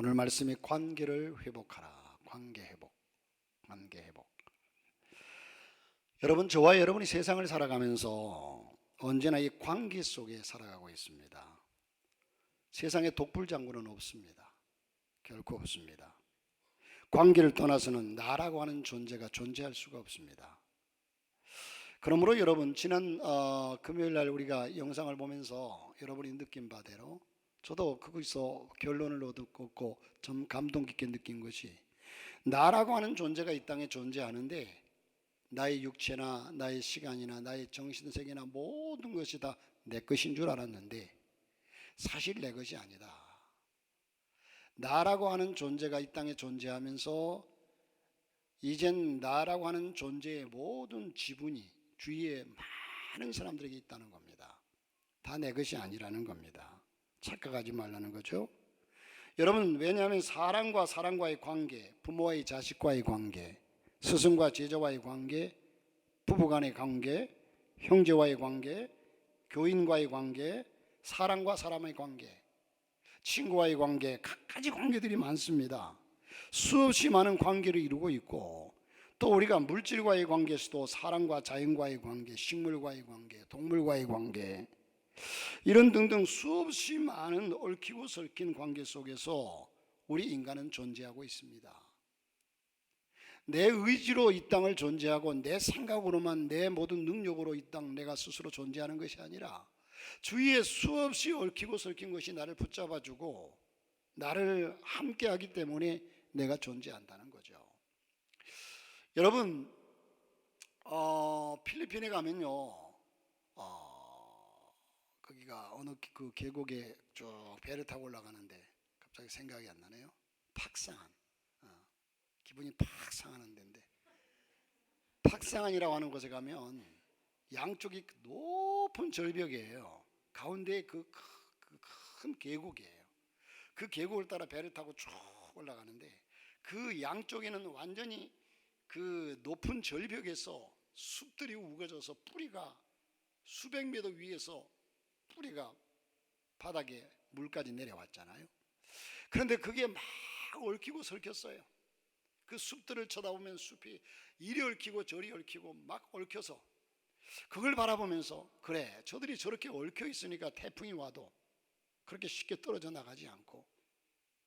오늘 말씀이 관계를 회복하라. 관계 회복. 여러분, 저와 여러분이 세상을 살아가면서 언제나 이 관계 속에 살아가고 있습니다. 세상에 독불장군은 없습니다. 결코 없습니다. 관계를 떠나서는 나라고 하는 존재가 존재할 수가 없습니다. 그러므로 여러분, 지난 금요일 날 우리가 영상을 보면서 여러분이 느낀 바대로 저도 거기서 결론을 얻었고 좀 감동 깊게 느낀 것이, 나라고 하는 존재가 이 땅에 존재하는데 나의 육체나 나의 시간이나 나의 정신세계나 모든 것이 다 내 것인 줄 알았는데 사실 내 것이 아니다. 나라고 하는 존재가 이 땅에 존재하면서 이젠 나라고 하는 존재의 모든 지분이 주위에 많은 사람들에게 있다는 겁니다. 다 내 것이 아니라는 겁니다. 착각하지 말라는 거죠. 여러분, 왜냐하면 사람과 사람과의 관계, 부모와의 자식과의 관계, 스승과 제자와의 관계, 부부간의 관계, 형제와의 관계, 교인과의 관계, 사람과 사람의 관계, 친구와의 관계, 갖가지 관계들이 많습니다. 수없이 많은 관계를 이루고 있고, 또 우리가 물질과의 관계에서도 사람과 자연과의 관계, 식물과의 관계, 동물과의 관계, 이런 등등 수없이 많은 얽히고 설킨 관계 속에서 우리 인간은 존재하고 있습니다. 내 의지로 이 땅을 존재하고 내 생각으로만, 내 모든 능력으로 이 땅 내가 스스로 존재하는 것이 아니라 주위에 수없이 얽히고 설킨 것이 나를 붙잡아주고 나를 함께하기 때문에 내가 존재한다는 거죠. 여러분, 필리핀에 가면요, 거기가 어느 그 계곡에 쭉 배를 타고 올라가는데 갑자기 생각이 안 나네요. 팍상한, 기분이 팍 상하는 데인데, 팍상한이라고 하는 곳에 가면 양쪽이 높은 절벽이에요. 가운데에 그 큰 계곡이에요. 그 계곡을 따라 배를 타고 쭉 올라가는데, 그 양쪽에는 완전히 그 높은 절벽에서 숲들이 우거져서 뿌리가 수백 미터 위에서 뿌리가 바닥에 물까지 내려왔잖아요. 그런데 그게 막 얽히고 설켰어요. 그 숲들을 쳐다보면 숲이 이리 얽히고 저리 얽히고 막 얽혀서, 그걸 바라보면서 그래, 저들이 저렇게 얽혀 있으니까 태풍이 와도 그렇게 쉽게 떨어져 나가지 않고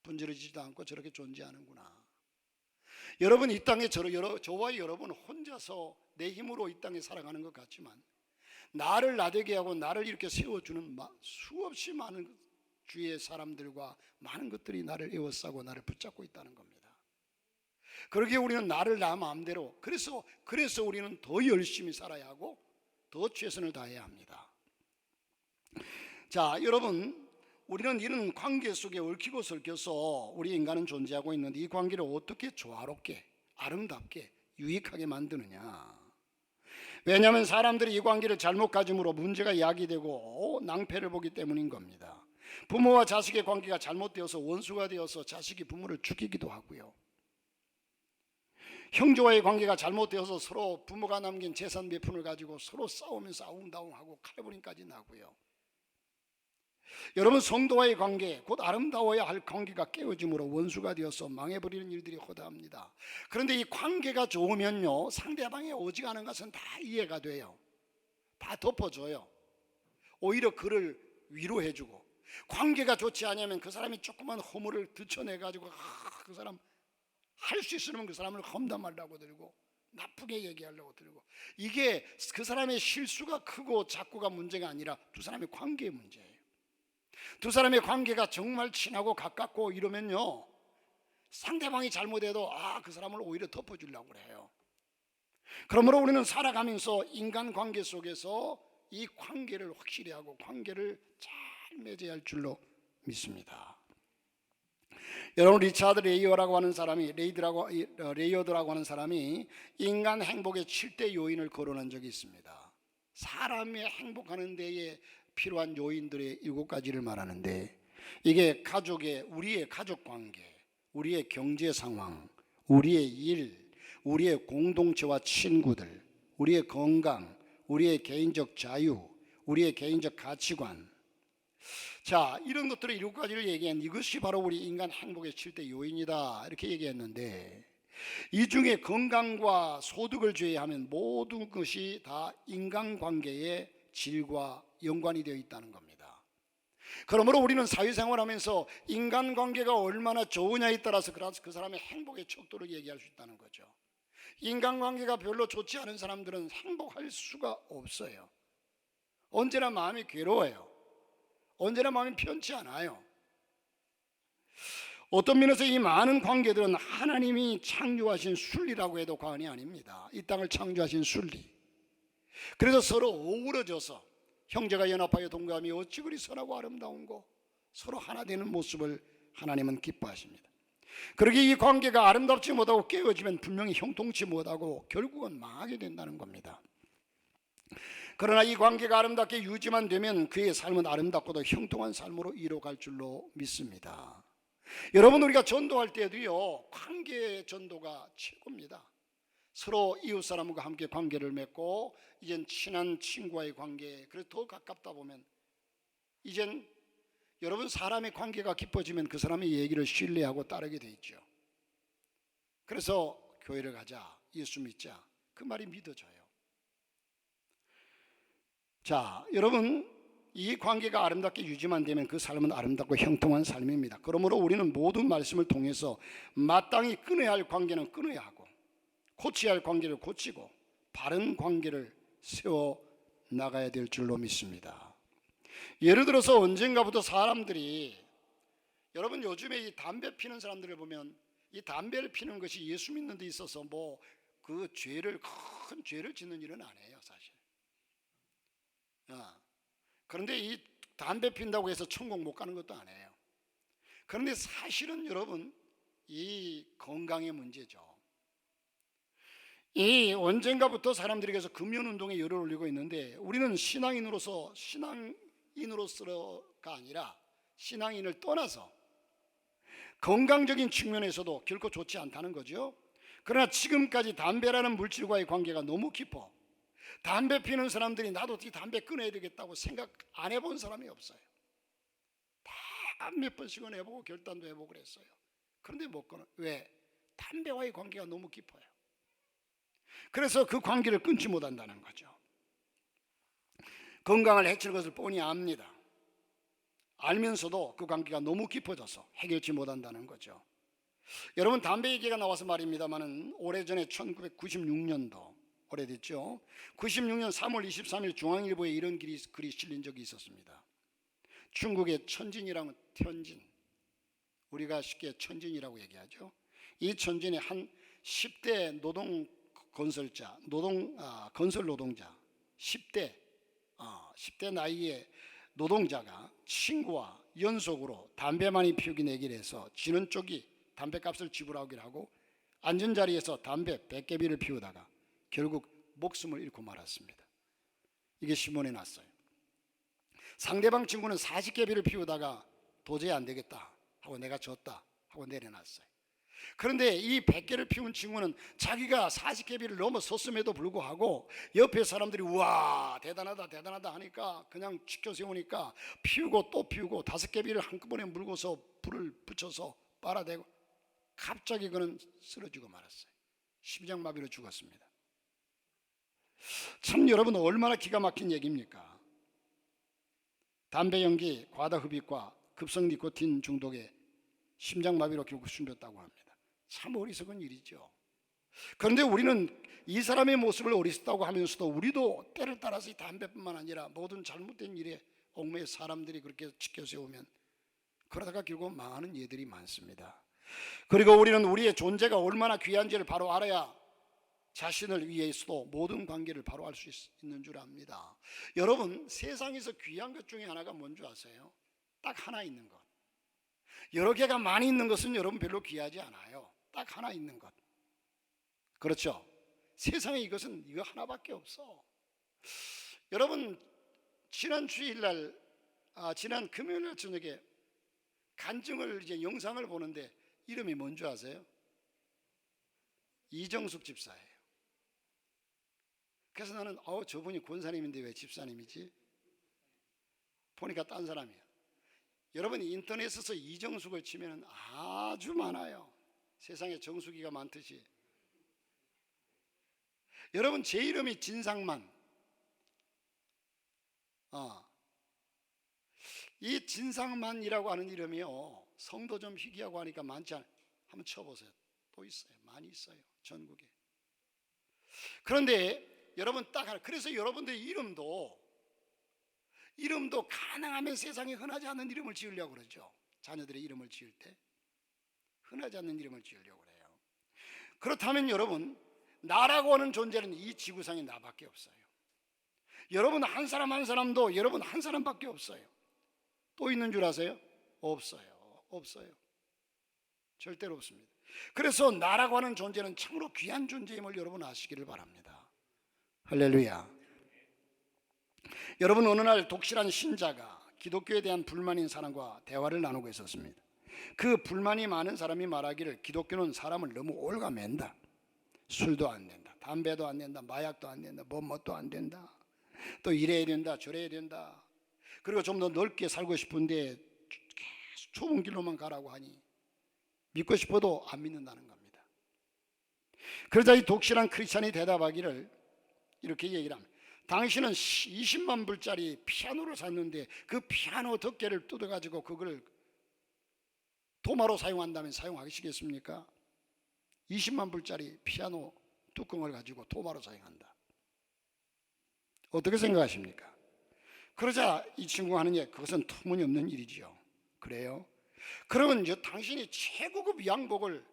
분지러지지도 않고 저렇게 존재하는구나. 여러분, 이 땅에 저와 여러분 혼자서 내 힘으로 이 땅에 살아가는 것 같지만, 나를 나되게 하고 나를 이렇게 세워주는 수없이 많은 주위의 사람들과 많은 것들이 나를 에워싸고 나를 붙잡고 있다는 겁니다. 그러기에 우리는 나를 나 마음대로, 그래서 우리는 더 열심히 살아야 하고 더 최선을 다해야 합니다. 자, 여러분, 우리는 이런 관계 속에 얽히고 설켜서 우리 인간은 존재하고 있는데, 이 관계를 어떻게 조화롭게, 아름답게, 유익하게 만드느냐. 왜냐하면 사람들이 이 관계를 잘못 가짐으로 문제가 야기되고 낭패를 보기 때문인 겁니다. 부모와 자식의 관계가 잘못되어서 원수가 되어서 자식이 부모를 죽이기도 하고요. 형제와의 관계가 잘못되어서 서로 부모가 남긴 재산 몇 푼을 가지고 서로 싸우면서 아웅다웅하고 칼부림까지 나고요. 여러분, 성도와의 관계, 곧 아름다워야 할 관계가 깨어짐으로 원수가 되어서 망해버리는 일들이 허다합니다. 그런데 이 관계가 좋으면요, 상대방의 오지가는 것은 다 이해가 돼요. 다 덮어줘요. 오히려 그를 위로해주고, 관계가 좋지 않으면 그 사람이 조그만 허물을 드쳐내가지고 그 사람 할 수 있으면 그 사람을 험담하려고 들고 나쁘게 얘기하려고 들고, 이게 그 사람의 실수가 크고 작고가 문제가 아니라 두 사람의 관계의 문제예요. 두 사람의 관계가 정말 친하고 가깝고 이러면요, 상대방이 잘못해도 그 사람을 오히려 덮어주려고 그래요. 그러므로 우리는 살아가면서 인간관계 속에서 이 관계를 확실히 하고 관계를 잘 맺어야 할 줄로 믿습니다. 여러분, 리차드 레이어드라고 하는 사람이 인간 행복의 7대 요인을 거론한 적이 있습니다. 사람이 행복하는 데에 필요한 요인들의 7가지를 말하는데, 이게 우리의 가족관계, 우리의 경제 상황, 우리의 일, 우리의 공동체와 친구들, 우리의 건강, 우리의 개인적 자유, 우리의 개인적 가치관. 자, 이런 것들을 7가지를 얘기한 이것이 바로 우리 인간 행복의 7대 요인이다 이렇게 얘기했는데, 이 중에 건강과 소득을 제외하면 모든 것이 다 인간관계의 질과 연관이 되어 있다는 겁니다. 그러므로 우리는 사회생활하면서 인간관계가 얼마나 좋으냐에 따라서 그 사람의 행복의 척도를 얘기할 수 있다는 거죠. 인간관계가 별로 좋지 않은 사람들은 행복할 수가 없어요. 언제나 마음이 괴로워요. 언제나 마음이 편치 않아요. 어떤 면에서 이 많은 관계들은 하나님이 창조하신 순리라고 해도 과언이 아닙니다. 이 땅을 창조하신 순리. 그래서 서로 어우러져서 형제가 연합하여 동감이 어찌 그리 선하고 아름다운고, 서로 하나 되는 모습을 하나님은 기뻐하십니다. 그러기에 이 관계가 아름답지 못하고 깨어지면 분명히 형통치 못하고 결국은 망하게 된다는 겁니다. 그러나 이 관계가 아름답게 유지만 되면 그의 삶은 아름답고도 형통한 삶으로 이뤄갈 줄로 믿습니다. 여러분, 우리가 전도할 때도요, 관계 전도가 최고입니다. 서로 이웃 사람과 함께 관계를 맺고, 이젠 친한 친구와의 관계, 그래서 더 가깝다 보면 이젠 여러분, 사람의 관계가 깊어지면 그 사람의 얘기를 신뢰하고 따르게 돼 있죠. 그래서 교회를 가자, 예수 믿자, 그 말이 믿어져요. 자, 여러분, 이 관계가 아름답게 유지만 되면 그 삶은 아름답고 형통한 삶입니다. 그러므로 우리는 모든 말씀을 통해서 마땅히 끊어야 할 관계는 끊어야 하고, 고쳐야 할 관계를 고치고, 바른 관계를 세워 나가야 될 줄로 믿습니다. 예를 들어서 언젠가부터 사람들이, 여러분 요즘에 이 담배 피는 사람들을 보면 이 담배를 피는 것이 예수 믿는 데 있어서 뭐 그 죄를, 큰 죄를 짓는 일은 아니에요, 사실. 그런데 이 담배 핀다고 해서 천국 못 가는 것도 아니에요. 그런데 사실은 여러분, 이 건강의 문제죠. 이 언젠가부터 사람들에게서 금연운동에 열을 올리고 있는데, 우리는 신앙인으로서가 아니라 신앙인을 떠나서 건강적인 측면에서도 결코 좋지 않다는 거죠. 그러나 지금까지 담배라는 물질과의 관계가 너무 깊어 담배 피는 사람들이 나도 어떻게 담배 끊어야 되겠다고 생각 안 해본 사람이 없어요. 다 몇 번씩은 해보고 결단도 해보고 그랬어요. 그런데 못 끊어. 왜? 담배와의 관계가 너무 깊어요. 그래서 그 관계를 끊지 못한다는 거죠. 건강을 해칠 것을 뻔히 압니다. 알면서도 그 관계가 너무 깊어져서 해결치 못한다는 거죠. 여러분, 담배 얘기가 나와서 말입니다만은 오래전에 1996년도, 오래됐죠. 96년 3월 23일 중앙일보에 이런 글이 실린 적이 있었습니다. 중국의 천진이라는, 현진, 우리가 쉽게 천진이라고 얘기하죠. 이 천진의 한 10대 노동 건설자, 건설 노동자, 10대 나이의 노동자가 친구와 연속으로 담배 많이 피우기 내기를 해서 지는 쪽이 담배값을 지불하기로 하고 앉은 자리에서 담배 100개비를 피우다가 결국 목숨을 잃고 말았습니다. 이게 신문에 났어요. 상대방 친구는 40개비를 피우다가 도저히 안 되겠다 하고 내가 졌다 하고 내려놨어요. 그런데 이 100개를 피운 친구는 자기가 40개비를 넘어섰음에도 불구하고 옆에 사람들이 우와 대단하다 대단하다 하니까 그냥 지켜 세우니까 피우고 또 피우고 5개비를 한꺼번에 물고서 불을 붙여서 빨아대고 갑자기 그는 쓰러지고 말았어요. 심장마비로 죽었습니다. 참, 여러분, 얼마나 기가 막힌 얘기입니까? 담배 연기, 과다 흡입과 급성 니코틴 중독에 심장마비로 결국 숨졌다고 합니다. 참 어리석은 일이죠. 그런데 우리는 이 사람의 모습을 어리석다고 하면서도 우리도 때를 따라서 이 담배뿐만 아니라 모든 잘못된 일에 얽매여 사람들이 그렇게 지켜세우면 그러다가 결국 망하는 예들이 많습니다. 그리고 우리는 우리의 존재가 얼마나 귀한지를 바로 알아야 자신을 위해서도 모든 관계를 바로 알 수 있는 줄 압니다. 여러분, 세상에서 귀한 것 중에 하나가 뭔지 아세요? 딱 하나 있는 것. 여러 개가 많이 있는 것은 여러분 별로 귀하지 않아요. 딱 하나 있는 것. 그렇죠? 세상에 이것은 이거 하나밖에 없어. 여러분, 지난 주일날, 지난 금요일 저녁에 간증을 이제 영상을 보는데 이름이 뭔지 아세요? 이정숙 집사예요. 그래서 나는 저분이 권사님인데 왜 집사님이지? 보니까 딴 사람이야. 여러분이 인터넷에서 이정숙을 치면 아주 많아요. 세상에 정수기가 많듯이. 여러분 제 이름이 진상만. 이 진상만이라고 하는 이름이요, 성도 좀 희귀하고 하니까 많지 않아요. 한번 쳐보세요. 또 있어요. 많이 있어요, 전국에. 그런데 여러분 딱 하나, 그래서 여러분들 이름도 가능하면 세상에 흔하지 않는 이름을 지으려고 그러죠. 자녀들의 이름을 지을 때 흔하지 않는 이름을 지으려고 그래요. 그렇다면 여러분, 나라고 하는 존재는 이 지구상에 나밖에 없어요. 여러분 한 사람 한 사람도 여러분 한 사람밖에 없어요. 또 있는 줄 아세요? 없어요. 절대로 없습니다. 그래서 나라고 하는 존재는 참으로 귀한 존재임을 여러분 아시기를 바랍니다. 할렐루야. 여러분, 어느 날 독실한 신자가 기독교에 대한 불만인 사람과 대화를 나누고 있었습니다. 그 불만이 많은 사람이 말하기를 기독교는 사람을 너무 올가맨다. 술도 안 된다, 담배도 안 된다, 마약도 안 된다, 뭐도 안 된다, 또 이래야 된다, 저래야 된다. 그리고 좀 더 넓게 살고 싶은데 계속 좁은 길로만 가라고 하니 믿고 싶어도 안 믿는다는 겁니다. 그러자 이 독실한 크리스찬이 대답하기를 이렇게 얘기를 합니다. 당신은 20만 불짜리 피아노를 샀는데 그 피아노 덮개를 뜯어가지고 그걸 도마로 사용한다면 사용하시겠습니까? 20만 불짜리 피아노 뚜껑을 가지고 도마로 사용한다. 어떻게 생각하십니까? 그러자 이 친구가 하는 얘기, 그것은 터무니없는 일이지요. 그래요? 그러면 이제 당신이 최고급 양복을,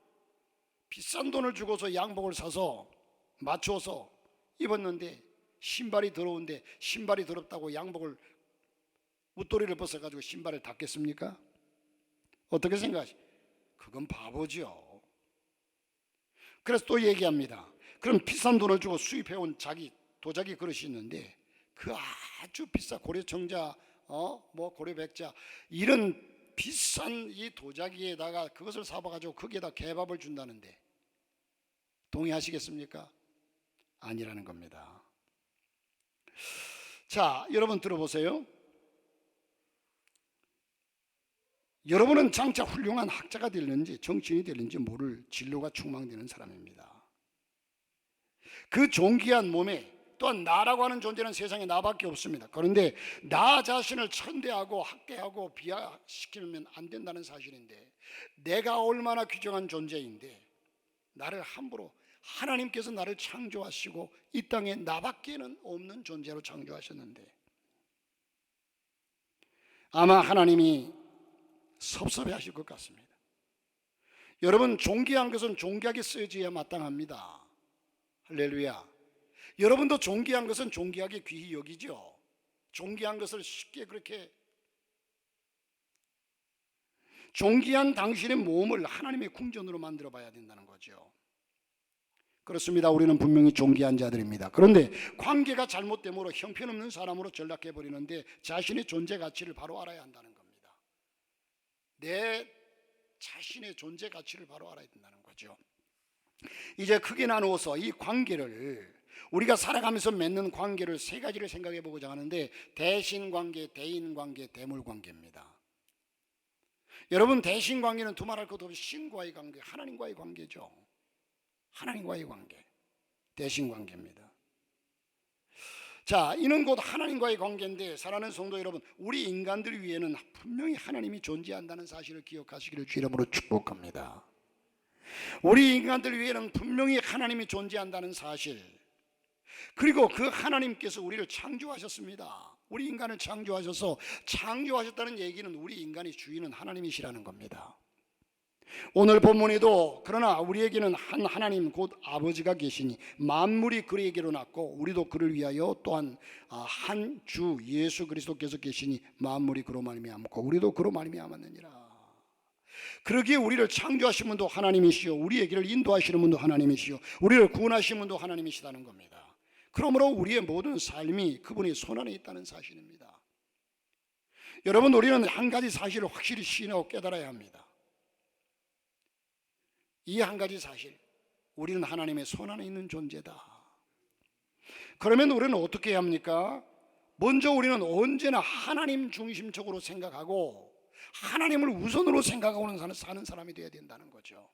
비싼 돈을 주고서 양복을 사서 맞춰서 입었는데 신발이 더러운데, 신발이 더럽다고 양복을 웃도리를 벗어가지고 신발을 닦겠습니까? 어떻게 생각하십니까? 그건 바보죠. 그래서 또 얘기합니다. 그럼 비싼 돈을 주고 수입해온 자기 도자기 그릇이 있는데 그 아주 비싼 고려청자, 고려백자 이런 비싼 이 도자기에다가 그것을 사봐가지고 거기에다 개밥을 준다는데 동의하시겠습니까? 아니라는 겁니다. 자, 여러분 들어보세요. 여러분은 장차 훌륭한 학자가 되는지 정치인이 되는지 모를 진로가 충망되는 사람입니다. 그 존귀한 몸에, 또한 나라고 하는 존재는 세상에 나밖에 없습니다. 그런데 나 자신을 천대하고 학대하고 비하시키면 안 된다는 사실인데, 내가 얼마나 귀중한 존재인데 나를 함부로, 하나님께서 나를 창조하시고 이 땅에 나밖에는 없는 존재로 창조하셨는데 아마 하나님이 섭섭해하실 것 같습니다. 여러분, 존귀한 것은 존귀하게 쓰여져야 마땅합니다. 할렐루야. 여러분도 존귀한 것은 존귀하게 귀히 여기죠. 존귀한 것을 쉽게 그렇게, 존귀한 당신의 몸을 하나님의 궁전으로 만들어 봐야 된다는 거죠. 그렇습니다. 우리는 분명히 존귀한 자들입니다. 그런데 관계가 잘못됨으로 형편없는 사람으로 전락해 버리는데 자신의 존재 가치를 바로 알아야 한다는 겁니다. 내 자신의 존재 가치를 바로 알아야 된다는 거죠. 이제 크게 나누어서 이 관계를, 우리가 살아가면서 맺는 관계를 세 가지를 생각해 보고자 하는데, 대신관계, 대인관계, 대물관계입니다. 여러분, 대신관계는 두말할 것도 없이 신과의 관계, 하나님과의 관계죠. 하나님과의 관계, 대신관계입니다. 자, 이는 곧 하나님과의 관계인데, 사랑하는 성도 여러분, 우리 인간들 위에는 분명히 하나님이 존재한다는 사실을 기억하시기를 주 이름으로 축복합니다. 우리 인간들 위에는 분명히 하나님이 존재한다는 사실, 그리고 그 하나님께서 우리를 창조하셨습니다. 우리 인간을 창조하셨다는 얘기는 우리 인간의 주인은 하나님이시라는 겁니다. 오늘 본문에도 그러나 우리에게는 한 하나님 곧 아버지가 계시니 만물이 그에게로 났고 우리도 그를 위하여 또한 한 주 예수 그리스도께서 계시니 만물이 그로 말미암고 우리도 그로 말미암았느니라. 그러기에 우리를 창조하신 분도 하나님이시요, 우리의 길을 인도하시는 분도 하나님이시요, 우리를 구원하시는 분도 하나님이시다는 겁니다. 그러므로 우리의 모든 삶이 그분의 손안에 있다는 사실입니다. 여러분, 우리는 한 가지 사실을 확실히 시인하고 깨달아야 합니다. 이 한 가지 사실, 우리는 하나님의 손안에 있는 존재다. 그러면 우리는 어떻게 해야 합니까? 먼저 우리는 언제나 하나님 중심적으로 생각하고 하나님을 우선으로 생각하고 사는 사람이 되어야 된다는 거죠.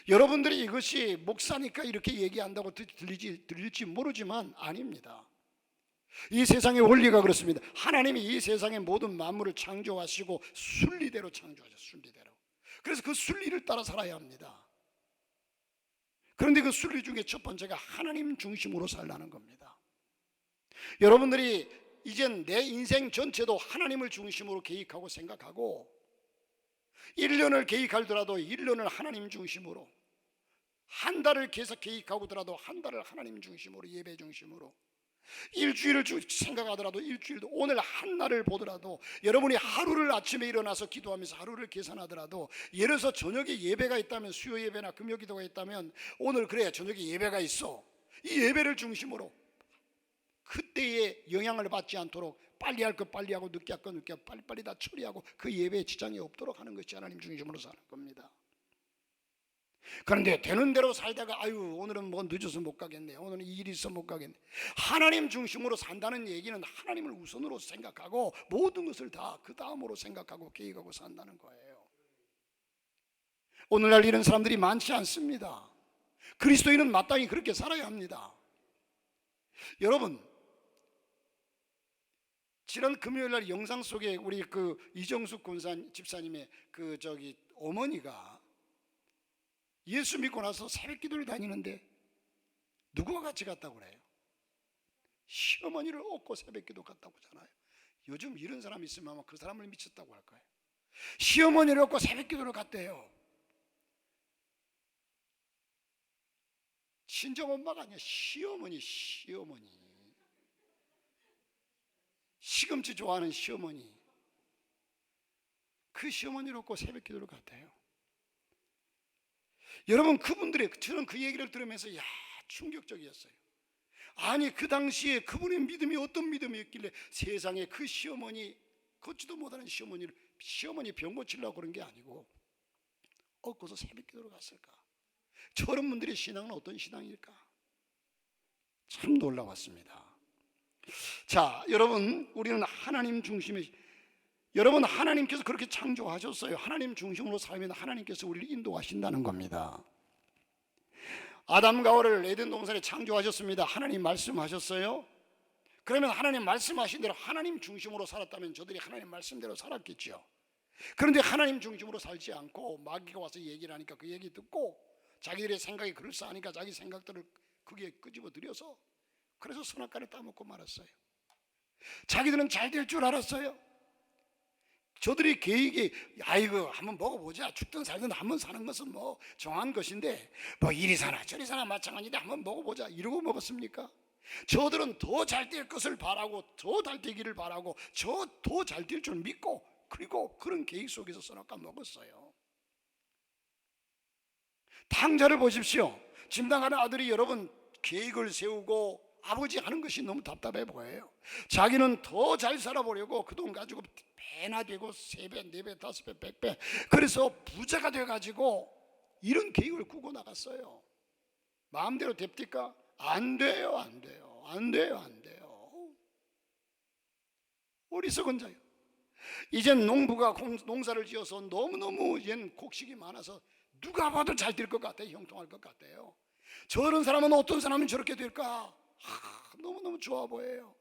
여러분들이 이것이 목사니까 이렇게 얘기한다고 들릴지 모르지만 아닙니다. 이 세상의 원리가 그렇습니다. 하나님이 이 세상의 모든 만물을 창조하시고 순리대로 창조하셨어요. 순리대로. 그래서 그 순리를 따라 살아야 합니다. 그런데 그 순리 중에 첫 번째가 하나님 중심으로 살라는 겁니다. 여러분들이 이젠 내 인생 전체도 하나님을 중심으로 계획하고 생각하고 1년을 계획하더라도 1년을 하나님 중심으로, 한 달을 계속 계획하고더라도 한 달을 하나님 중심으로, 예배 중심으로, 일주일을 생각하더라도 일주일도, 오늘 한 날을 보더라도, 여러분이 하루를 아침에 일어나서 기도하면서 하루를 계산하더라도, 예를 들어서 저녁에 예배가 있다면, 수요 예배나 금요 기도가 있다면 오늘 그래 저녁에 예배가 있어, 이 예배를 중심으로 그때에 영향을 받지 않도록 빨리 할 거 빨리 하고 늦게 할 거 늦게 하고 빨리빨리 다 처리하고 그 예배에 지장이 없도록 하는 것이 하나님 중심으로 사는 겁니다. 그런데 되는 대로 살다가 아유 오늘은 뭐 늦어서 못 가겠네, 오늘은 이 일이 있어 못 가겠네, 하나님 중심으로 산다는 얘기는 하나님을 우선으로 생각하고 모든 것을 다 그 다음으로 생각하고 계획하고 산다는 거예요. 오늘날 이런 사람들이 많지 않습니다. 그리스도인은 마땅히 그렇게 살아야 합니다. 여러분, 지난 금요일날 영상 속에 우리 그 이정숙 집사님의 어머니가 예수 믿고 나서 새벽 기도를 다니는데 누구와 같이 갔다고 그래요? 시어머니를 업고 새벽 기도 갔다고 하잖아요. 요즘 이런 사람 있으면 아마 그 사람을 미쳤다고 할 거예요. 시어머니를 업고 새벽 기도를 갔대요. 친정엄마가 아니야, 시어머니. 시금치 좋아하는 시어머니, 그 시어머니를 업고 새벽 기도를 갔대요. 여러분, 저는 그 얘기를 들으면서 충격적이었어요. 아니 그 당시에 그분의 믿음이 어떤 믿음이었길래 세상에 그 시어머니, 걷지도 못하는 시어머니 병 고치려고 그런 게 아니고 업고서 새벽 기도를 갔을까? 저런 분들의 신앙은 어떤 신앙일까? 참 놀라웠습니다. 자, 여러분, 우리는 하나님 중심의, 여러분 하나님께서 그렇게 창조하셨어요. 하나님 중심으로 살면 하나님께서 우리를 인도하신다는 겁니다. 아담과 하와를 에덴 동산에 창조하셨습니다. 하나님 말씀하셨어요. 그러면 하나님 말씀하신 대로 하나님 중심으로 살았다면 저들이 하나님 말씀대로 살았겠죠. 그런데 하나님 중심으로 살지 않고 마귀가 와서 얘기를 하니까 그 얘기 듣고 자기들의 생각이 그럴싸하니까 자기 생각들을 그게 끄집어들여서 그래서 선악과를 따먹고 말았어요. 자기들은 잘 될 줄 알았어요. 저들이 계획이 아이고 한번 먹어보자, 죽든 살든 한번 사는 것은 뭐 정한 것인데 뭐 이리 사나 저리 사나 마찬가지인데 한번 먹어보자 이러고 먹었습니까? 저들은 더 잘 될 것을 바라고 더 잘 되기를 바라고 더 잘 될 줄 믿고 그리고 그런 계획 속에서 선악과 먹었어요. 탕자를 보십시오. 짐당하는 아들이 여러분 계획을 세우고 아버지 하는 것이 너무 답답해 보여요. 자기는 더 잘 살아보려고 그 돈 가지고 배나 되고 3배, 4배, 5배, 100배 그래서 부자가 돼가지고 이런 계획을 꾸고 나갔어요. 마음대로 됩니까? 안 돼요. 어리석은 자요. 이젠 농부가 농사를 지어서 너무너무 이젠 곡식이 많아서 누가 봐도 잘 될 것 같아요. 형통할 것 같아요. 저런 사람은 어떤 사람은 저렇게 될까? 너무너무 좋아 보여요.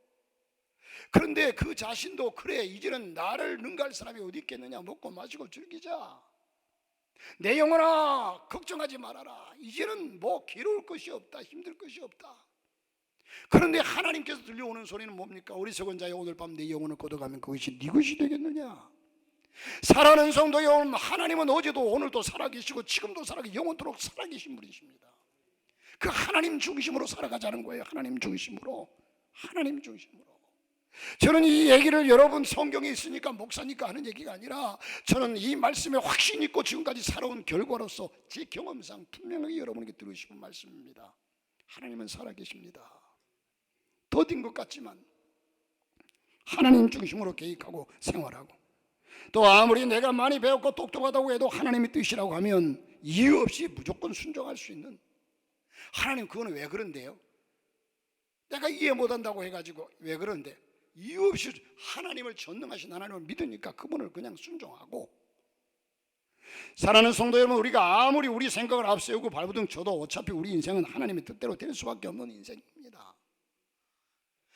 그런데 그 자신도 그래 이제는 나를 능가할 사람이 어디 있겠느냐, 먹고 마시고 즐기자, 내 영혼아 걱정하지 말아라, 이제는 뭐 괴로울 것이 없다, 힘들 것이 없다. 그런데 하나님께서 들려오는 소리는 뭡니까? 어리석은 자여 오늘 밤 내 영혼을 걷어가면 그것이 네 것이 되겠느냐. 살아가는 성도의 영혼, 하나님은 어제도 오늘도 살아계시고 지금도 살아계시고 영원토록 살아계신 분이십니다. 그 하나님 중심으로 살아가자는 거예요. 하나님 중심으로. 저는 이 얘기를 여러분 성경에 있으니까 목사니까 하는 얘기가 아니라 저는 이 말씀에 확신 있고 지금까지 살아온 결과로서 제 경험상 분명하게 여러분에게 드리고 싶은 말씀입니다. 하나님은 살아계십니다. 더딘 것 같지만 하나님 중심으로 계획하고 생활하고, 또 아무리 내가 많이 배웠고 똑똑하다고 해도 하나님의 뜻이라고 하면 이유 없이 무조건 순종할 수 있는, 하나님 그거는 왜 그런데요? 내가 이해 못한다고 해가지고 왜 그런데? 이유 없이 하나님을 전능하신 하나님을 믿으니까 그분을 그냥 순종하고, 사랑하는 성도 여러분, 우리가 아무리 우리 생각을 앞세우고 발버둥 쳐도 어차피 우리 인생은 하나님의 뜻대로 될 수밖에 없는 인생입니다.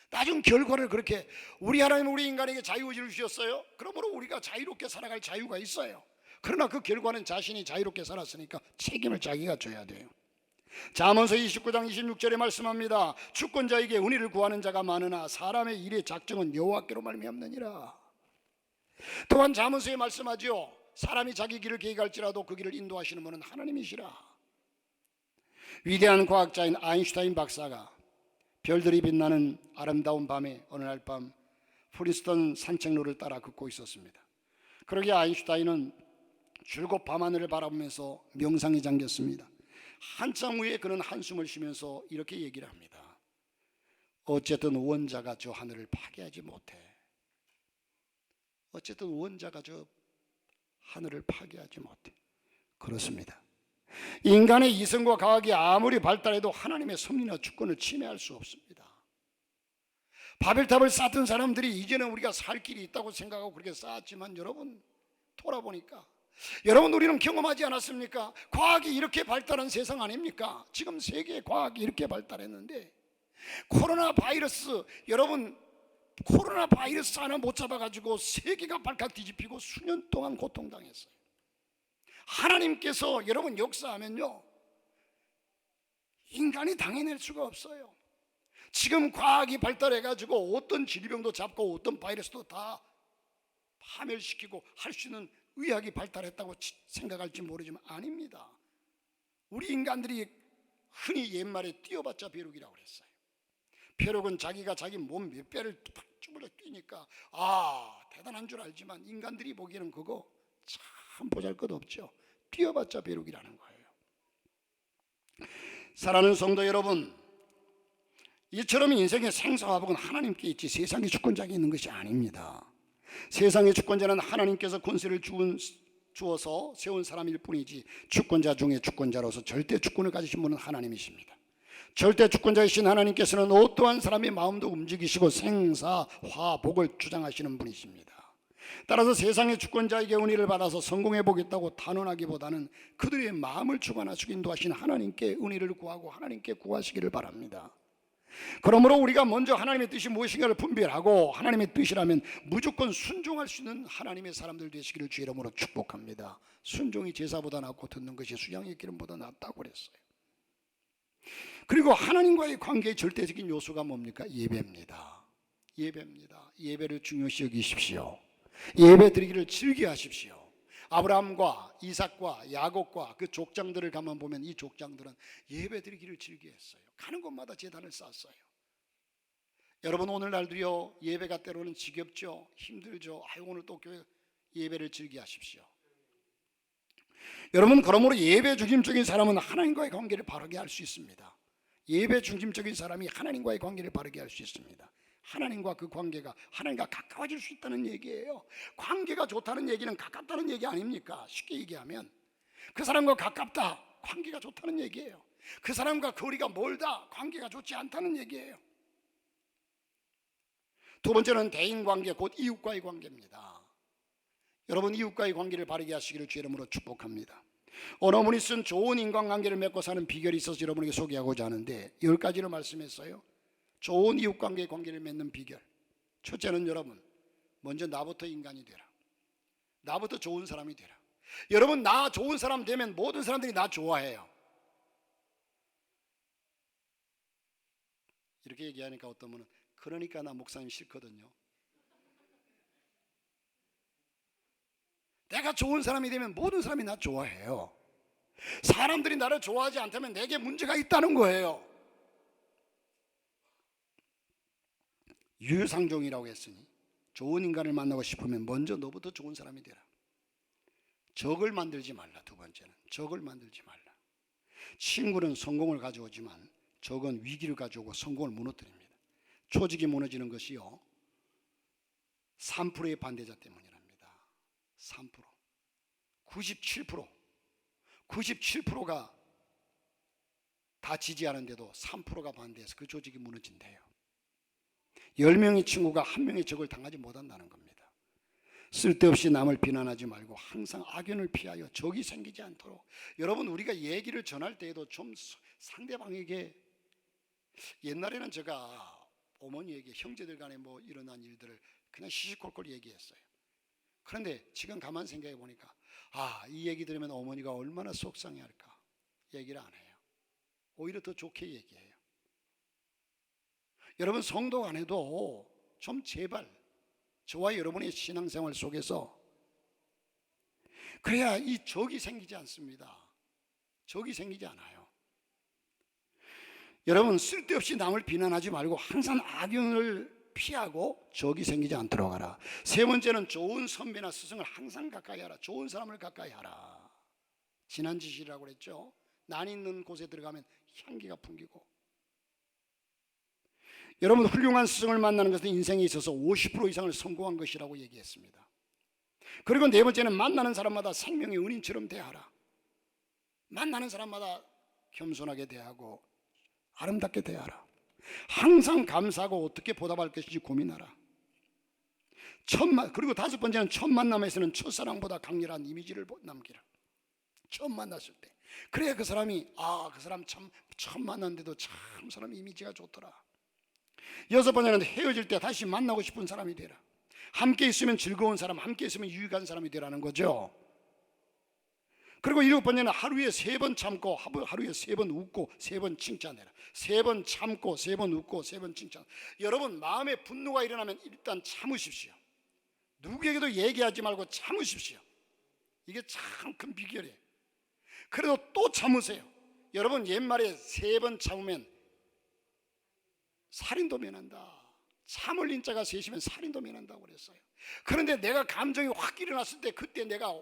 나중 결과를 그렇게, 우리 하나님은 우리 인간에게 자유의지를 주셨어요. 그러므로 우리가 자유롭게 살아갈 자유가 있어요. 그러나 그 결과는 자신이 자유롭게 살았으니까 책임을 자기가 져야 돼요. 잠언서 29장 26절에 말씀합니다. 주권자에게 은혜를 구하는 자가 많으나 사람의 일의 작정은 여호와께로 말미암느니라. 또한 잠언서에 말씀하죠. 사람이 자기 길을 계획할지라도 그 길을 인도하시는 분은 하나님이시라. 위대한 과학자인 아인슈타인 박사가 별들이 빛나는 아름다운 밤에 어느 날 밤 프린스턴 산책로를 따라 걷고 있었습니다. 그러기에 아인슈타인은 줄곧 밤하늘을 바라보면서 명상에 잠겼습니다. 한참 후에 그는 한숨을 쉬면서 이렇게 얘기를 합니다. 어쨌든 원자가 저 하늘을 파괴하지 못해. 어쨌든 원자가 저 하늘을 파괴하지 못해. 그렇습니다. 인간의 이성과 과학이 아무리 발달해도 하나님의 섭리나 주권을 침해할 수 없습니다. 바벨탑을 쌓던 사람들이 이제는 우리가 살 길이 있다고 생각하고 그렇게 쌓았지만, 여러분 돌아보니까, 여러분 우리는 경험하지 않았습니까? 과학이 이렇게 발달한 세상 아닙니까? 지금 세계의 과학이 이렇게 발달했는데, 코로나 바이러스, 여러분 코로나 바이러스 하나 못 잡아가지고 세계가 발칵 뒤집히고 수년 동안 고통당했어요. 하나님께서 여러분 역사하면요, 인간이 당해낼 수가 없어요. 지금 과학이 발달해가지고 어떤 질병도 잡고 어떤 바이러스도 다 파멸시키고 할 수 있는 의학이 발달했다고 생각할지 모르지만 아닙니다. 우리 인간들이 흔히 옛말에 뛰어봤자 벼룩이라고 그랬어요. 벼룩은 자기가 자기 몸 몇 배를 팍 쭈물러 뛰니까 대단한 줄 알지만, 인간들이 보기에는 그거 참 보잘것없죠. 뛰어봤자 벼룩이라는 거예요. 사랑하는 성도 여러분, 이처럼 인생의 생사화복은 하나님께 있지 세상의 주권자에게 있는 것이 아닙니다. 세상의 주권자는 하나님께서 권세를 주어서 세운 사람일 뿐이지, 주권자 중에 주권자로서 절대 주권을 가지신 분은 하나님이십니다. 절대 주권자이신 하나님께서는 어떠한 사람의 마음도 움직이시고 생사화복을 주장하시는 분이십니다. 따라서 세상의 주권자에게 은혜를 받아서 성공해 보겠다고 단언하기보다는 그들의 마음을 주관하시고 인도하신 하나님께 은혜를 구하고 하나님께 구하시기를 바랍니다. 그러므로 우리가 먼저 하나님의 뜻이 무엇인가를 분별하고, 하나님의 뜻이라면 무조건 순종할 수 있는 하나님의 사람들 되시기를 주의 이름으로 축복합니다. 순종이 제사보다 낫고 듣는 것이 수양의 기름보다 낫다고 그랬어요. 그리고 하나님과의 관계의 절대적인 요소가 뭡니까? 예배입니다. 예배입니다. 예배를 중요시 여기십시오. 예배 드리기를 즐겨하십시오. 아브라함과 이삭과 야곱과 그 족장들을 가만 보면 이 족장들은 예배 드리기를 즐겨했어요. 가는 곳마다 제단을 쌓았어요. 여러분 오늘날도요, 예배가 때로는 지겹죠, 힘들죠. 오늘 또 교회 예배를 즐겨하십시오. 여러분, 그러므로 예배 중심적인 사람은 하나님과의 관계를 바르게 할 수 있습니다. 예배 중심적인 사람이 하나님과의 관계를 바르게 할 수 있습니다. 하나님과 그 관계가 하나님과 가까워질 수 있다는 얘기예요. 관계가 좋다는 얘기는 가깝다는 얘기 아닙니까? 쉽게 얘기하면 그 사람과 가깝다, 관계가 좋다는 얘기예요. 그 사람과 거리가 멀다, 관계가 좋지 않다는 얘기예요. 두 번째는 대인관계, 곧 이웃과의 관계입니다. 여러분, 이웃과의 관계를 바르게 하시기를 주의 이름으로 축복합니다. 어느 분이 쓴 좋은 인간관계를 맺고 사는 비결이 있어서 여러분에게 소개하고자 하는데 10가지를 말씀했어요. 좋은 이웃관계의 관계를 맺는 비결. 첫째는 여러분, 먼저 나부터 인간이 되라. 나부터 좋은 사람이 되라. 여러분, 나 좋은 사람 되면 모든 사람들이 나 좋아해요. 이렇게 얘기하니까 어떤 분은 그러니까 나 목사님 싫거든요. 내가 좋은 사람이 되면 모든 사람이 나 좋아해요. 사람들이 나를 좋아하지 않다면 내게 문제가 있다는 거예요. 유상종이라고 했으니 좋은 인간을 만나고 싶으면 먼저 너부터 좋은 사람이 되라. 적을 만들지 말라. 두 번째는 적을 만들지 말라. 친구는 성공을 가져오지만 적은 위기를 가져오고 성공을 무너뜨립니다. 조직이 무너지는 것이요 3%의 반대자 때문이랍니다. 3%, 97%가 다 지지하는데도 3%가 반대해서 그 조직이 무너진대요. 10명의 친구가 한 명의 적을 당하지 못한다는 겁니다. 쓸데없이 남을 비난하지 말고 항상 악연을 피하여 적이 생기지 않도록. 여러분, 우리가 얘기를 전할 때에도 좀 상대방에게, 옛날에는 제가 어머니에게 형제들 간에 뭐 일어난 일들을 그냥 시시콜콜 얘기했어요. 그런데 지금 가만 생각해 보니까 이 얘기 들으면 어머니가 얼마나 속상해할까. 얘기를 안 해요. 오히려 더 좋게 얘기해요. 여러분, 성도 간에도 좀 제발 저와 여러분의 신앙생활 속에서 그래야 이 적이 생기지 않습니다. 적이 생기지 않아요. 여러분, 쓸데없이 남을 비난하지 말고 항상 악연을 피하고 적이 생기지 않도록 하라. 세 번째는 좋은 선배나 스승을 항상 가까이 하라. 좋은 사람을 가까이 하라. 지난 지시라고 그랬죠. 난 있는 곳에 들어가면 향기가 풍기고. 여러분, 훌륭한 스승을 만나는 것은 인생에 있어서 50% 이상을 성공한 것이라고 얘기했습니다. 그리고 네 번째는 만나는 사람마다 생명의 은인처럼 대하라. 만나는 사람마다 겸손하게 대하고 아름답게 대하라. 항상 감사하고 어떻게 보답할 것인지 고민하라. 그리고 다섯 번째는 첫 만남에서는 첫사랑보다 강렬한 이미지를 남기라. 처음 만났을 때 그래야 그 사람이 그 사람 참 처음 만났는데도 참 사람 이미지가 좋더라. 여섯 번째는 헤어질 때 다시 만나고 싶은 사람이 되라. 함께 있으면 즐거운 사람, 함께 있으면 유익한 사람이 되라는 거죠. 그리고 일곱 번째는 하루에 3번 참고 하루에 3번 웃고 3번 칭찬해라. 3번 참고 3번 웃고 3번 칭찬. 여러분, 마음에 분노가 일어나면 일단 참으십시오. 누구에게도 얘기하지 말고 참으십시오. 이게 참 큰 비결이에요. 그래도 또 참으세요. 여러분, 옛말에 3번 참으면 살인도 면한다. 참을 인자가 셋이면 살인도 면한다고 그랬어요. 그런데 내가 감정이 확 일어났을 때 그때 내가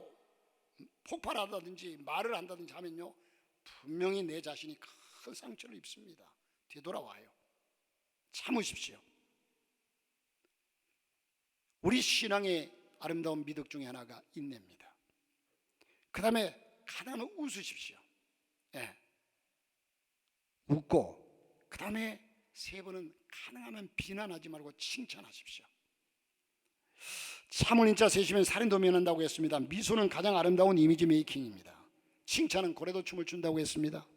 폭발한다든지 말을 한다든지 하면요, 분명히 내 자신이 큰 상처를 입습니다. 되돌아와요. 참으십시오. 우리 신앙의 아름다운 미덕 중에 하나가 인내입니다. 그 다음에 가능하면 웃으십시오. 웃고, 그 다음에 3번은 가능하면 비난하지 말고 칭찬하십시오. 참을 인자 셋이면 살인도 면한다고 했습니다. 미소는 가장 아름다운 이미지 메이킹입니다. 칭찬은 고래도 춤을 춘다고 했습니다.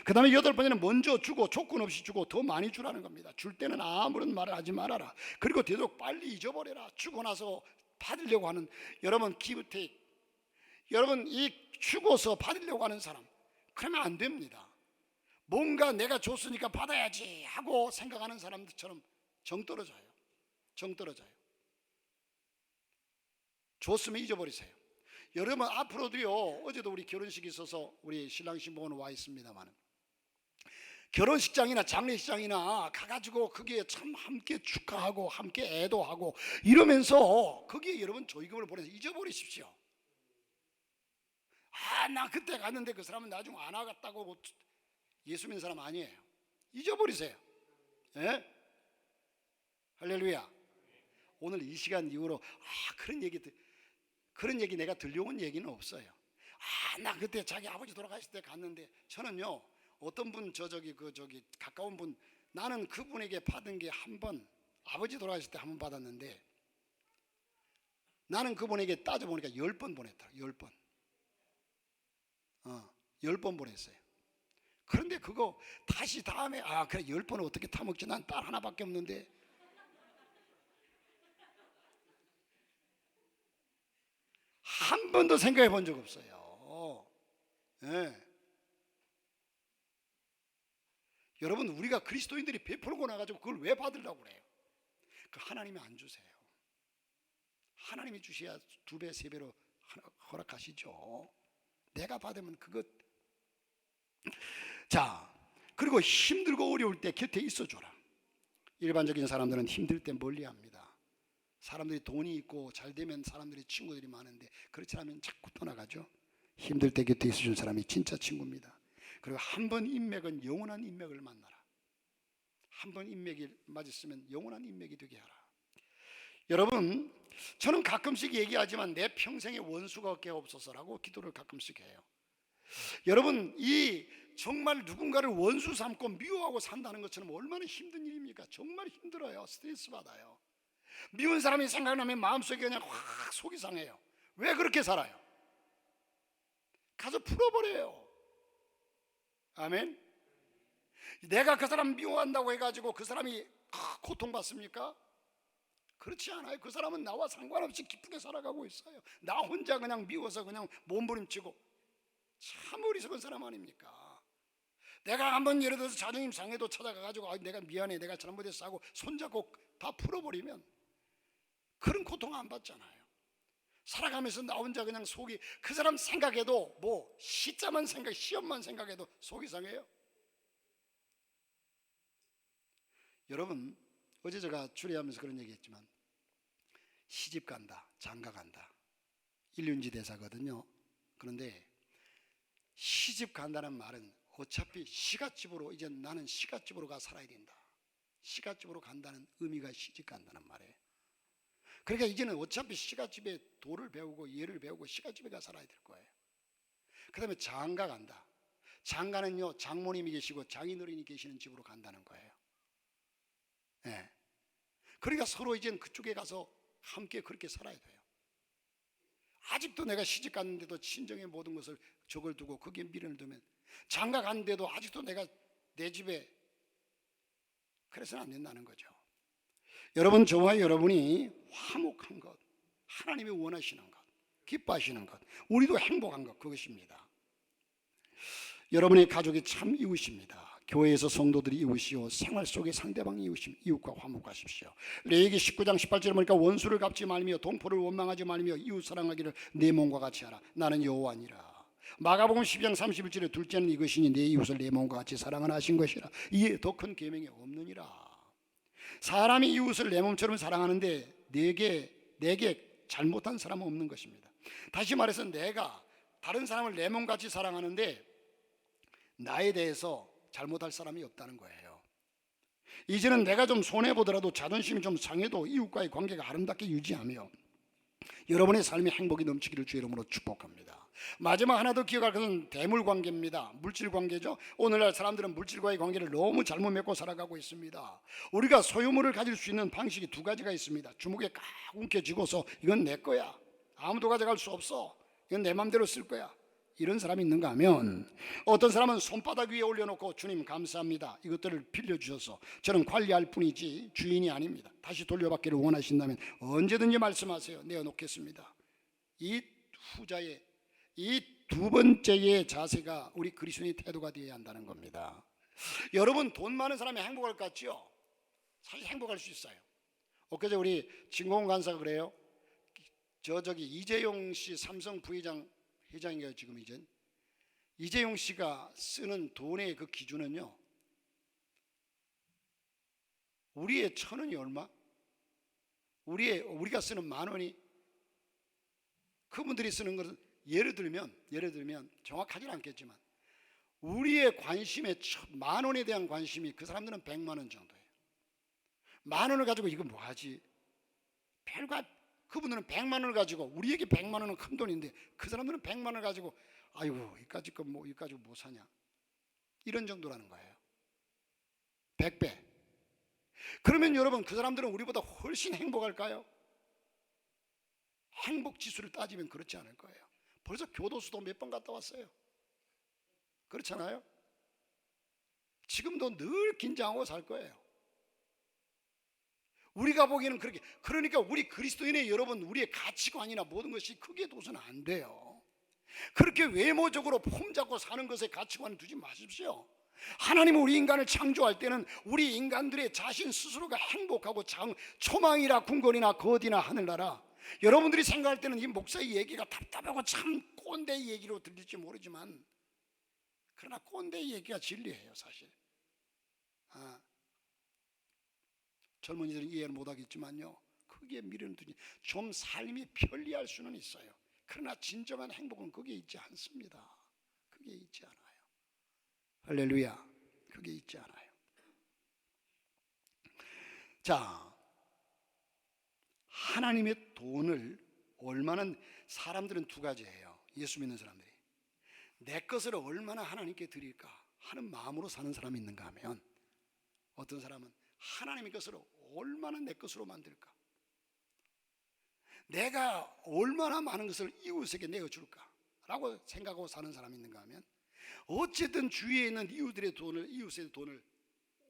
그 다음에 8번째는 먼저 주고 조건 없이 주고 더 많이 주라는 겁니다. 줄 때는 아무런 말을 하지 말아라. 그리고 되도록 빨리 잊어버려라. 주고 나서 받으려고 하는, 여러분, 기브테이크, 여러분, 이 주고서 받으려고 하는 사람, 그러면 안 됩니다. 뭔가 내가 줬으니까 받아야지 하고 생각하는 사람들처럼 정 떨어져요. 정 떨어져요. 줬으면 잊어버리세요. 여러분, 앞으로도요, 어제도 우리 결혼식이 있어서 우리 신랑 신부는 와 있습니다만, 결혼식장이나 장례식장이나 가가지고 거기에 참 함께 축하하고 함께 애도하고 이러면서 거기에 여러분 조의금을 보내서 잊어버리십시오. 나 그때 갔는데 그 사람은 나중 안 와갔다고 예수 믿는 사람 아니에요. 잊어버리세요. 예? 할렐루야. 오늘 이 시간 이후로 그런 얘기 내가 들려온 얘기는 없어요. 나 그때 자기 아버지 돌아가실 때 갔는데, 저는요, 어떤 분 가까운 분, 나는 그분에게 받은 게 한 번, 아버지 돌아가실 때 한 번 받았는데, 나는 그분에게 따져보니까 10번 보냈더라. 10번. 10번 보냈어요. 그런데 그거 다시 다음에 그래 10번을 어떻게 타먹지, 난 딸 하나밖에 없는데. 한 번도 생각해 본 적 없어요. 네. 여러분, 우리가 그리스도인들이 베풀고 나가지고 그걸 왜 받으려고 그래요? 그 하나님이 안 주세요. 하나님이 주셔야 2배 3배로 허락하시죠. 내가 받으면 그것. 자, 그리고 힘들고 어려울 때 곁에 있어줘라. 일반적인 사람들은 힘들 때 멀리합니다. 사람들이 돈이 있고 잘 되면 사람들이 친구들이 많은데, 그렇지 않으면 자꾸 떠나가죠. 힘들 때 곁에 있어준 사람이 진짜 친구입니다. 그리고 한 번 인맥은 영원한 인맥을 만나라. 한 번 인맥이 맞았으면 영원한 인맥이 되게 하라. 여러분, 저는 가끔씩 얘기하지만 내 평생에 원수가 없게 없어서라고 기도를 가끔씩 해요. 여러분, 이 정말 누군가를 원수 삼고 미워하고 산다는 것처럼 얼마나 힘든 일입니까? 정말 힘들어요. 스트레스 받아요. 미운 사람이 생각나면 마음속에 그냥 확 속이 상해요. 왜 그렇게 살아요? 가서 풀어버려요. 아멘. 내가 그 사람 미워한다고 해가지고 그 사람이 고통받습니까? 그렇지 않아요. 그 사람은 나와 상관없이 기쁘게 살아가고 있어요. 나 혼자 그냥 미워서 그냥 몸부림치고. 참 어리석은 사람 아닙니까? 내가 한번 예를 들어서 자존심 상해도 찾아가가지고 내가 미안해, 내가 잘못했어 하고 손잡고 다 풀어버리면 그런 고통 안 받잖아요. 살아가면서 나 혼자 그냥 속이, 그 사람 생각해도 뭐 시자만 생각, 시험만 생각해도 속이 상해요. 여러분, 어제 제가 주례하면서 그런 얘기했지만 시집 간다, 장가 간다, 일륜지 대사거든요. 그런데 시집 간다는 말은 어차피 시갓집으로, 이제 나는 시갓집으로 가 살아야 된다, 시갓집으로 간다는 의미가 시집 간다는 말이에요. 그러니까 이제는 어차피 시갓집에 도를 배우고 예를 배우고 시갓집에 가 살아야 될 거예요. 그 다음에 장가 간다. 장가는요, 장모님이 계시고 장인어른이 계시는 집으로 간다는 거예요. 네. 그러니까 서로 이제는 그쪽에 가서 함께 그렇게 살아야 돼요. 아직도 내가 시집 갔는데도 친정의 모든 것을 적을 두고 거기에 미련을 두면, 장가 갔는데도 아직도 내가 내 집에, 그래서는 안 된다는 거죠. 여러분, 저와 여러분이 화목한 것, 하나님이 원하시는 것, 기뻐하시는 것, 우리도 행복한 것, 그것입니다. 여러분의 가족이 참 이웃입니다. 교회에서 성도들이 이웃이요, 생활 속에 상대방이 이웃입니다. 이웃과 화목하십시오. 레위기 19장 18절에 보니까 원수를 갚지 말며 동포를 원망하지 말며 이웃 사랑하기를 내 몸과 같이 하라. 나는 여호와니라. 마가복음 12장 31절에 둘째는 이것이니 내 이웃을 내 몸과 같이 사랑하라 하신 것이라. 이에 더 큰 계명이 없느니라. 사람이 이웃을 내 몸처럼 사랑하는데 내게 잘못한 사람은 없는 것입니다. 다시 말해서 내가 다른 사람을 내 몸같이 사랑하는데 나에 대해서 잘못할 사람이 없다는 거예요. 이제는 내가 좀 손해보더라도, 자존심이 좀 상해도 이웃과의 관계가 아름답게 유지하며 여러분의 삶의 행복이 넘치기를 주 이름으로 축복합니다. 마지막 하나 더 기억할 것은 대물관계입니다. 물질관계죠. 오늘날 사람들은 물질과의 관계를 너무 잘못 맺고 살아가고 있습니다. 우리가 소유물을 가질 수 있는 방식이 두 가지가 있습니다. 주먹에 꽉 움켜쥐고서 이건 내 거야, 아무도 가져갈 수 없어, 이건 내 맘대로 쓸 거야, 이런 사람이 있는가 하면, 어떤 사람은 손바닥 위에 올려놓고 주님 감사합니다, 이것들을 빌려주셔서 저는 관리할 뿐이지 주인이 아닙니다, 다시 돌려받기를 원하신다면 언제든지 말씀하세요, 내어놓겠습니다. 이 후자의, 이 두 번째의 자세가 우리 그리스도인의 태도가 되어야 한다는 겁니다. 여러분, 돈 많은 사람이 행복할 것 같죠? 사실 행복할 수 있어요. 엊그제 우리 진공훈 간사가 그래요. 저기 이재용 씨, 삼성 부회장, 회장인가요 지금 이제? 이재용 씨가 쓰는 돈의 그 기준은요, 우리의 1,000원이 얼마? 우리가 쓰는 10,000원이, 그분들이 쓰는 것은 예를 들면 정확하지는 않겠지만 우리의 관심에 10,000원에 대한 관심이 그 사람들은 100만 원 정도예요. 10,000원을 가지고 이거 뭐하지? 별거, 그분들은 100만 원을 가지고, 우리에게 100만 원은 큰 돈인데 그 사람들은 100만 원을 가지고 아이고 이까짓 거 뭐 이까짓 뭐 사냐, 이런 정도라는 거예요. 100배. 그러면 여러분, 그 사람들은 우리보다 훨씬 행복할까요? 행복 지수를 따지면 그렇지 않을 거예요. 벌써 교도소도 몇 번 갔다 왔어요. 그렇잖아요? 지금도 늘 긴장하고 살 거예요. 우리가 보기에는 그렇게, 그러니까 우리 그리스도인의 여러분, 우리의 가치관이나 모든 것이 크게 둬서는 안 돼요. 그렇게 외모적으로 폼 잡고 사는 것에 가치관을 두지 마십시오. 하나님은 우리 인간을 창조할 때는 우리 인간들의 자신 스스로가 행복하고 초망이나 궁궐이나 거디나 하늘나라, 여러분들이 생각할 때는 이 목사의 얘기가 답답하고 참 꼰대 얘기로 들릴지 모르지만, 그러나 꼰대 얘기가 진리예요 사실. 젊은이들은 이해를 못하겠지만요, 크게 미련을 두지, 좀 삶이 편리할 수는 있어요. 그러나 진정한 행복은 거기에 있지 않습니다. 그게 있지 않아요. 할렐루야. 그게 있지 않아요. 자, 하나님의 돈을 얼마나, 사람들은 두 가지예요. 예수 믿는 사람들이 내 것을 얼마나 하나님께 드릴까 하는 마음으로 사는 사람이 있는가 하면, 어떤 사람은 하나님의 것을 얼마나 내 것으로 만들까, 내가 얼마나 많은 것을 이웃에게 내어줄까 라고 생각하고 사는 사람이 있는가 하면, 어쨌든 주위에 있는 이웃들의 돈을, 이웃의 돈을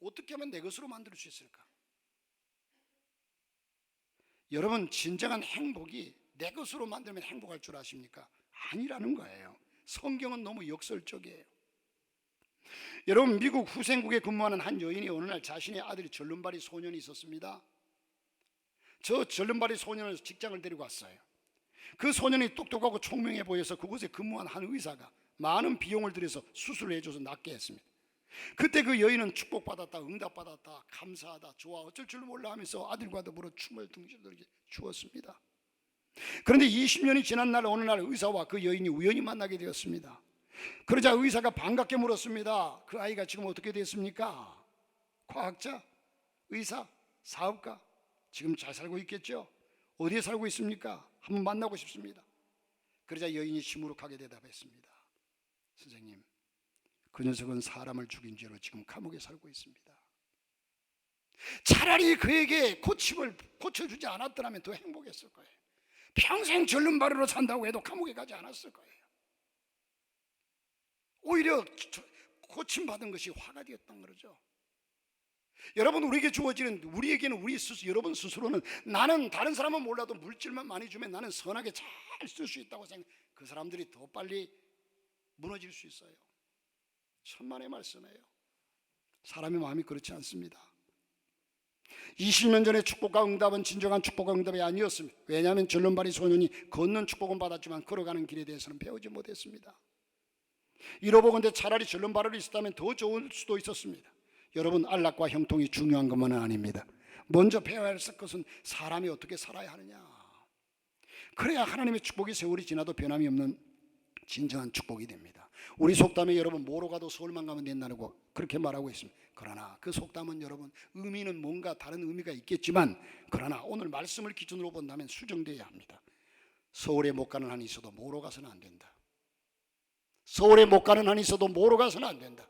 어떻게 하면 내 것으로 만들 수 있을까? 여러분, 진정한 행복이 내 것으로 만들면 행복할 줄 아십니까? 아니라는 거예요. 성경은 너무 역설적이에요. 여러분, 미국 후생국에 근무하는 한 여인이 어느 날 자신의 아들이 절름발이 소년이 있었습니다. 저 절름발이 소년을 직장을 데리고 왔어요. 그 소년이 똑똑하고 총명해 보여서 그곳에 근무한 한 의사가 많은 비용을 들여서 수술을 해줘서 낫게 했습니다. 그때 그 여인은 축복받았다, 응답받았다, 감사하다, 좋아, 어쩔 줄 몰라 하면서 아들과 더불어 춤을 둥실둥실 추었습니다. 그런데 20년이 지난 날 어느 날 의사와 그 여인이 우연히 만나게 되었습니다. 그러자 의사가 반갑게 물었습니다. 그 아이가 지금 어떻게 됐습니까? 과학자, 의사, 사업가, 지금 잘 살고 있겠죠? 어디에 살고 있습니까? 한번 만나고 싶습니다. 그러자 여인이 시무룩하게 대답했습니다. 선생님, 그 녀석은 사람을 죽인 죄로 지금 감옥에 살고 있습니다. 차라리 그에게 고침을 고쳐주지 않았더라면 더 행복했을 거예요. 평생 절름발이로 산다고 해도 감옥에 가지 않았을 거예요. 오히려 고침받은 것이 화가 되었던 거죠. 여러분, 우리에게는 우리 스스로, 여러분 스스로는 나는 다른 사람은 몰라도 물질만 많이 주면 나는 선하게 잘 쓸 수 있다고 생각, 그 사람들이 더 빨리 무너질 수 있어요. 천만의 말씀이에요. 사람의 마음이 그렇지 않습니다. 20년 전에 축복과 응답은 진정한 축복과 응답이 아니었습니다. 왜냐하면 절름발이 소년이 걷는 축복은 받았지만 걸어가는 길에 대해서는 배우지 못했습니다. 이러보건대 차라리 절름발이 있었다면 더 좋을 수도 있었습니다. 여러분, 안락과 형통이 중요한 것만은 아닙니다. 먼저 배워야 할 것은 사람이 어떻게 살아야 하느냐. 그래야 하나님의 축복이 세월이 지나도 변함이 없는 진정한 축복이 됩니다. 우리 속담에 여러분, 뭐로 가도 서울만 가면 된다고 그렇게 말하고 있습니다. 그러나 그 속담은 여러분, 의미는 뭔가 다른 의미가 있겠지만, 그러나 오늘 말씀을 기준으로 본다면 수정되어야 합니다. 서울에 못 가는 한이 있어도 뭐로 가서는 안 된다. 서울에 못 가는 한이 있어도 뭐로 가서는 안 된다.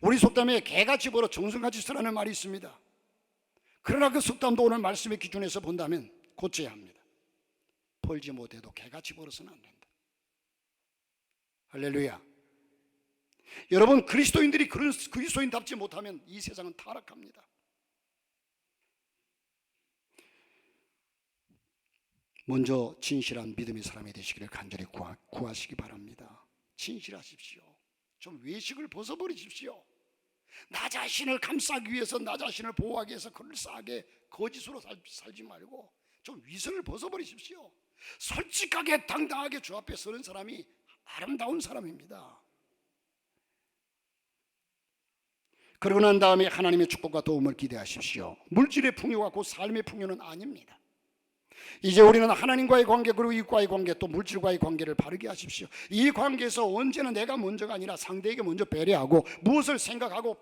우리 속담에 개같이 벌어 정성같이 쓰라는 말이 있습니다. 그러나 그 속담도 오늘 말씀의 기준에서 본다면 고쳐야 합니다. 벌지 못해도 개같이 벌어서는 안 된다. 할렐루야. 여러분, 그리스도인들이 그리스도인답지 못하면 이 세상은 타락합니다. 먼저 진실한 믿음의 사람이 되시기를 간절히 구하시기 바랍니다. 진실하십시오. 좀 외식을 벗어버리십시오. 나 자신을 감싸기 위해서, 나 자신을 보호하기 위해서 그럴싸하게 거짓으로 살지 말고 좀 위선을 벗어버리십시오. 솔직하게 당당하게 주 앞에 서는 사람이 아름다운 사람입니다. 그러고 난 다음에 하나님의 축복과 도움을 기대하십시오. 물질의 풍요가 곧 삶의 풍요는 아닙니다. 이제 우리는 하나님과의 관계, 그리고 이웃과의 관계, 또 물질과의 관계를 바르게 하십시오. 이 관계에서 언제나 내가 먼저가 아니라 상대에게 먼저 배려하고, 무엇을 생각하고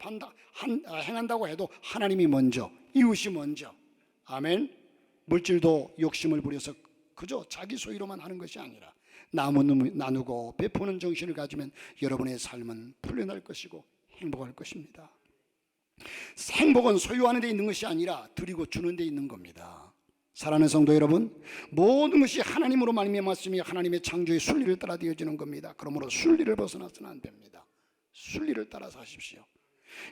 행한다고 해도 하나님이 먼저, 이웃이 먼저. 아멘. 물질도 욕심을 부려서 그저 자기 소유로만 하는 것이 아니라 나누고 베푸는 정신을 가지면 여러분의 삶은 풀려날 것이고 행복할 것입니다. 행복은 소유하는 데 있는 것이 아니라 드리고 주는 데 있는 겁니다. 사랑하는 성도 여러분, 모든 것이 하나님으로 말미암았으며 하나님의 창조의 순리를 따라 되어지는 겁니다. 그러므로 순리를 벗어나서는 안 됩니다. 순리를 따라서 하십시오.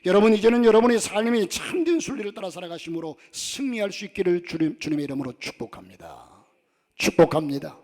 여러분, 이제는 여러분의 삶이 참된 순리를 따라 살아가심으로 승리할 수 있기를 주님의 이름으로 축복합니다. 축복합니다.